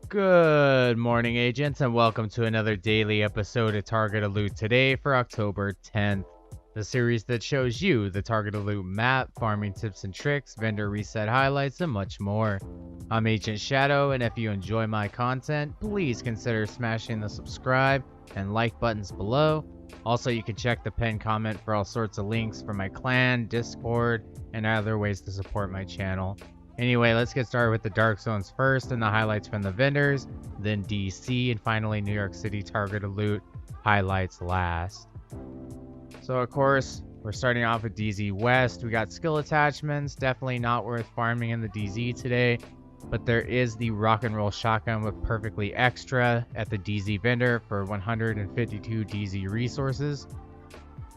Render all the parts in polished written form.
Good morning, agents, and welcome to another daily episode of Target Loot today for October 10th. The series that shows you the Target Loot map, farming tips and tricks, vendor reset highlights, and much more. I'm Agent Shadow, and if you enjoy my content, please consider smashing the subscribe and like buttons below. Also, you can check the pinned comment for all sorts of links for my clan, Discord, and other ways to support my channel. Anyway, let's get started with the Dark Zones first and the highlights from the vendors, then DC, and finally New York City Target Loot highlights last. So of course, we're starting off with DZ West. We got skill attachments, definitely not worth farming in the DZ today, but there is the rock and roll shotgun with perfectly extra at the DZ vendor for 152 DZ resources.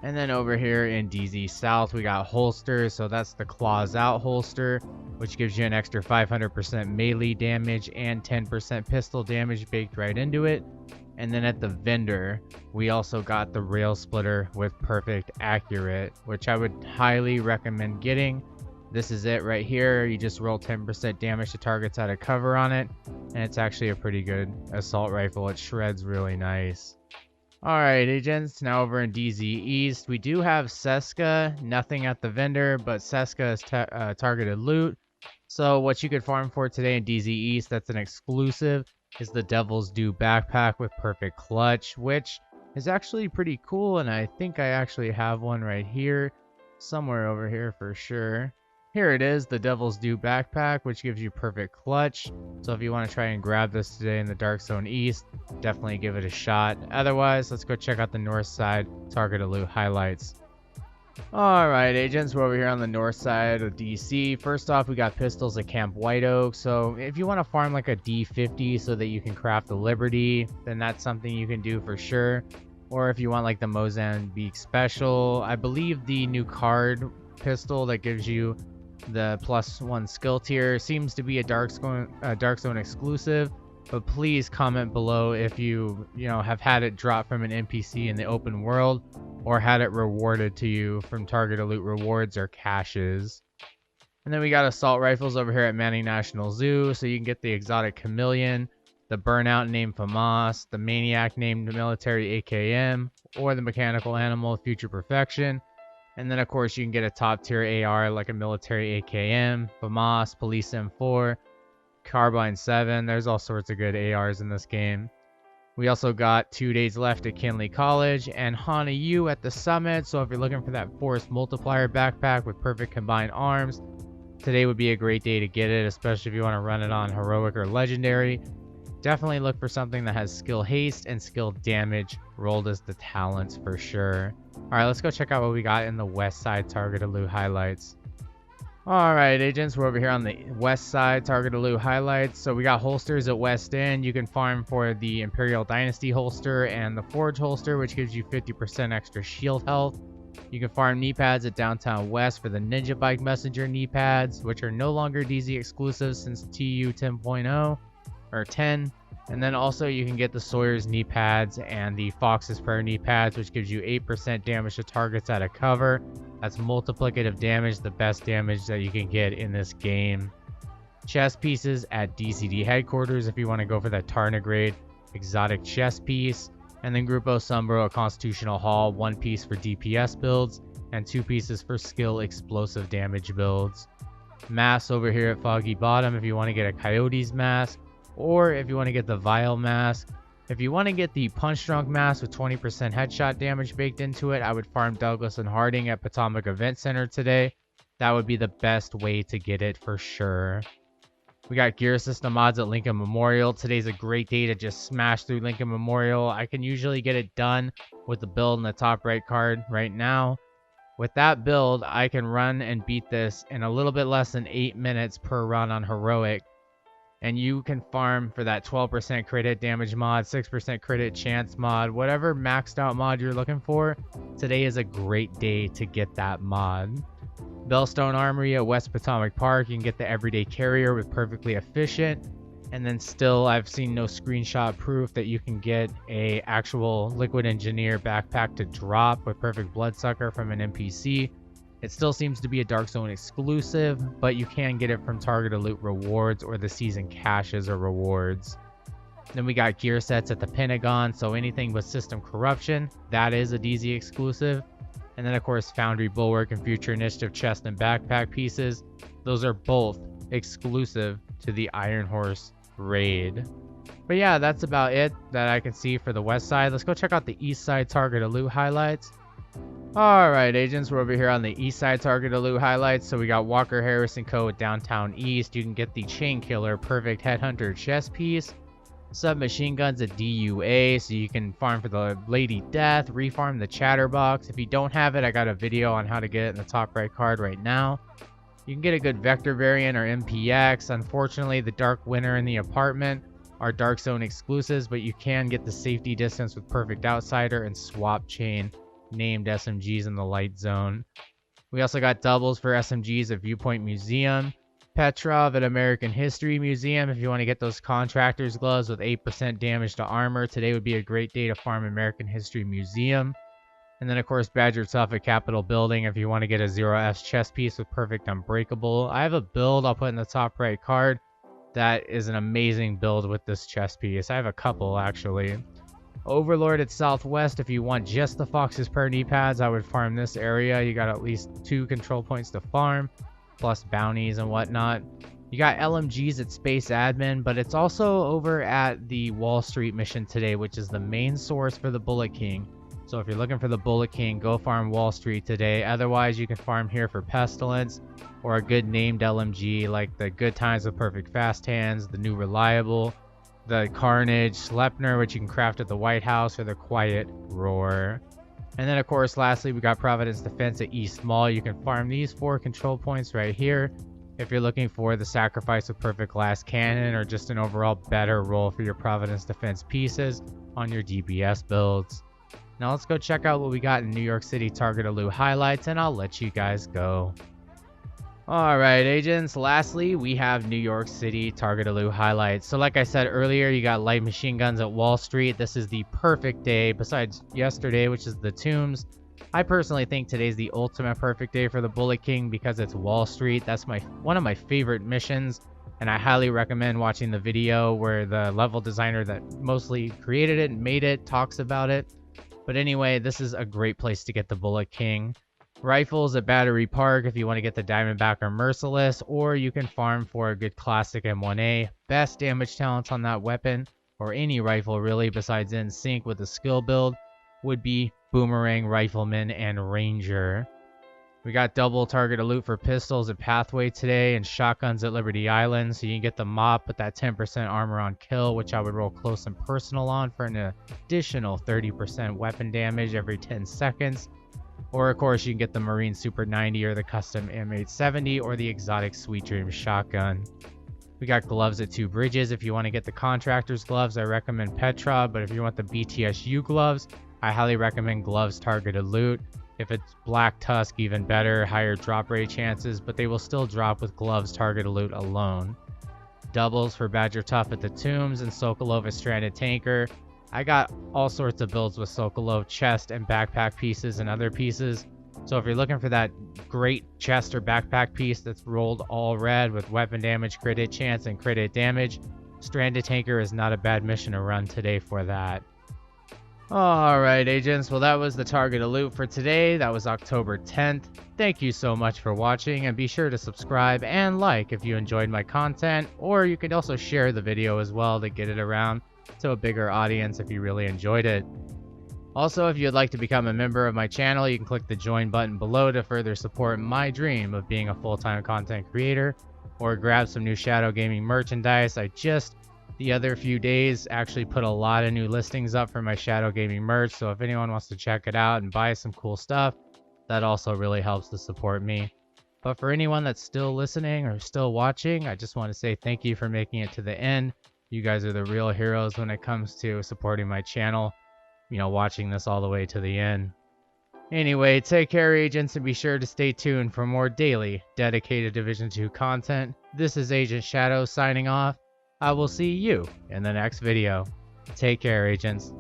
And then over here in DZ South, we got holsters. So that's the claws out holster, which gives you an extra 500% melee damage and 10% pistol damage baked right into it. And then at the vendor, we also got the rail splitter with perfect accurate, which I would highly recommend getting. This is it right here. You just roll 10% damage to targets out of cover on it, and it's actually a pretty good assault rifle. It shreds really nice. Alright, agents, now over in DZ East, we do have Seska, nothing at the vendor, but Seska is targeted loot. So what you could farm for today in DZ East, that's an exclusive, is the Devil's Due backpack with perfect clutch, which is actually pretty cool, and I think I actually have one right here, somewhere over here for sure. Here it is, the Devil's Due backpack, which gives you perfect clutch. So if you want to try and grab this today in the Dark Zone East, definitely give it a shot. Otherwise, let's go check out the north side Target Loot highlights. Alright, agents, we're over here on the north side of DC. First off, we got pistols at Camp White Oak. So if you want to farm like a D50 so that you can craft the Liberty, then that's something you can do for sure. Or if you want like the Mozambique Special, I believe the new card pistol that gives you the +1 skill tier seems to be a Dark Zone exclusive, but please comment below if you have had it drop from an NPC in the open world or had it rewarded to you from Target Loot rewards or caches. And then we got assault rifles over here at Manning National Zoo, so you can get the exotic Chameleon, the burnout named FAMAS, the maniac named military AKM, or the mechanical animal Future Perfection. And then, of course, you can get a top-tier AR like a military AKM, FAMAS, Police M4, Carbine 7. There's all sorts of good ARs in this game. We also got 2 days left at Kinley College and Hana U at the Summit. So if you're looking for that Force Multiplier backpack with perfect combined arms, today would be a great day to get it, especially if you want to run it on Heroic or Legendary. Definitely look for something that has skill haste and skill damage rolled as the talents for sure. Alright, let's go check out what we got in the west side Target Loot highlights. Alright, agents, we're over here on the west side Target Loot highlights. So we got holsters at West End. You can farm for the Imperial Dynasty holster and the Forge holster, which gives you 50% extra shield health. You can farm knee pads at Downtown West for the Ninja Bike Messenger knee pads, which are no longer DZ exclusives since TU 10.0 or 10. And then also you can get the Sawyer's knee pads and the Fox's Prayer knee pads, which gives you 8% damage to targets out of cover. That's multiplicative damage, the best damage that you can get in this game. Chest pieces at DCD headquarters if you want to go for that Tardigrade exotic chest piece. And then Grupo Sombro at Constitutional Hall, 1 piece for DPS builds and 2 pieces for skill explosive damage builds. Masks over here at Foggy Bottom if you want to get a Coyote's mask, or if you want to get the Vile mask. If you want to get the Punch Drunk mask with 20% headshot damage baked into it, I would farm Douglas and Harding at Potomac Event Center today. That would be the best way to get it for sure. We got gear system mods at Lincoln Memorial. Today's a great day to just smash through Lincoln Memorial. I can usually get it done with the build in the top right card right now. With that build, I can run and beat this in a little bit less than 8 minutes per run on Heroic. And you can farm for that 12% crit hit damage mod, 6% crit hit chance mod, whatever maxed out mod you're looking for. Today is a great day to get that mod. Bellstone Armory at West Potomac Park, you can get the everyday carrier with perfectly efficient. And then still, I've seen no screenshot proof that you can get a actual Liquid Engineer backpack to drop with perfect bloodsucker from an NPC. It still seems to be a Dark Zone exclusive, but you can get it from Target Loot rewards or the season caches or rewards. Then we got gear sets at the Pentagon, so anything with system corruption, that is a DZ exclusive. And then of course Foundry Bulwark and Future Initiative chest and backpack pieces. Those are both exclusive to the Iron Horse raid. But yeah, that's about it that I can see for the west side. Let's go check out the east side target of loot highlights. Alright agents, we're over here on the east side target of loot highlights. So we got Walker Harris & Co. at Downtown East. You can get the Chain Killer Perfect Headhunter chest piece. Submachine guns at DUA, so you can farm for the Lady Death, refarm the Chatterbox. If you don't have it, I got a video on how to get it in the top right card right now. You can get a good Vector variant or MPX. Unfortunately, the Dark Winter and the Apartment are Dark Zone exclusives, but you can get the Safety Distance with Perfect Outsider and Swap Chain named SMGs in the Light Zone. We also got doubles for SMGs at Viewpoint Museum, Petrov at American History Museum. If you want to get those Contractor's Gloves with 8% damage to armor, today would be a great day to farm American History Museum. And then of course Badger Tough at Capitol Building if you want to get a 0S chest piece with Perfect Unbreakable. I have a build I'll put in the top right card that is an amazing build with this chest piece. I have a couple actually. Overlord at Southwest, if you want just the Fox's per knee pads, I would farm this area. You got at least 2 control points to farm, plus bounties and whatnot. You got LMGs at Space Admin, but it's also over at the Wall Street mission today, which is the main source for the Bullet King. So if you're looking for the Bullet King, go farm Wall Street today. Otherwise, you can farm here for Pestilence or a good named LMG like the Good Times with Perfect Fast Hands, the New Reliable, the Carnage, Sleipner, which you can craft at the White House, or the Quiet Roar. And then, of course, lastly, we got Providence Defense at East Mall. You can farm these 4 control points right here if you're looking for the Sacrifice with Perfect Glass Cannon or just an overall better roll for your Providence Defense pieces on your DBS builds. Now let's go check out what we got in New York City target of loot highlights, and I'll let you guys go. Alright agents, lastly we have New York City target of loot highlights. So like I said earlier, you got light machine guns at Wall Street. This is the perfect day besides yesterday, which is the Tombs. I personally think today's the ultimate perfect day for the Bullet King because it's Wall Street. That's one of my favorite missions, and I highly recommend watching the video where the level designer that mostly created it and made it talks about it. But anyway, this is a great place to get the Bullet King. Rifles at Battery Park if you want to get the Diamondback or Merciless, or you can farm for a good classic M1A. Best damage talents on that weapon, or any rifle really besides in sync with the skill build, would be Boomerang, Rifleman, and Ranger. We got double target of loot for pistols at Pathway today and shotguns at Liberty Island, so you can get the Mop with that 10% armor on kill, which I would roll close and personal on for an additional 30% weapon damage every 10 seconds. Or of course you can get the Marine Super 90 or the custom M870 or the exotic Sweet Dream shotgun. We got gloves at Two Bridges. If you want to get the Contractor's Gloves, I recommend Petrov, but if you want the BTSU gloves, I highly recommend Gloves targeted loot. If it's Black Tusk, even better, higher drop rate chances, but they will still drop with Gloves targeted loot alone. Doubles for Badger Tough at the Tombs and Sokolov at Stranded Tanker. I got all sorts of builds with Sokolov chest and backpack pieces and other pieces. So if you're looking for that great chest or backpack piece that's rolled all red with weapon damage, crit hit chance, and crit hit damage, Stranded Tanker is not a bad mission to run today for that. Alright agents, well that was the target of loot for today. That was October 10th. Thank you so much for watching, and be sure to subscribe and like if you enjoyed my content, or you could also share the video as well to get it around to a bigger audience if you really enjoyed it. Also, if you'd like to become a member of my channel, you can click the join button below to further support my dream of being a full-time content creator, or grab some new Shadow Gaming merchandise. I just the other few days actually put a lot of new listings up for my Shadow Gaming merch, so if anyone wants to check it out and buy some cool stuff, that also really helps to support me. But for anyone that's still listening or still watching, I just want to say thank you for making it to the end. You guys are the real heroes when it comes to supporting my channel, you know, watching this all the way to the end. Anyway, take care agents, and be sure to stay tuned for more daily dedicated Division 2 content. This is Agent Shadow signing off. I will see you in the next video. Take care agents.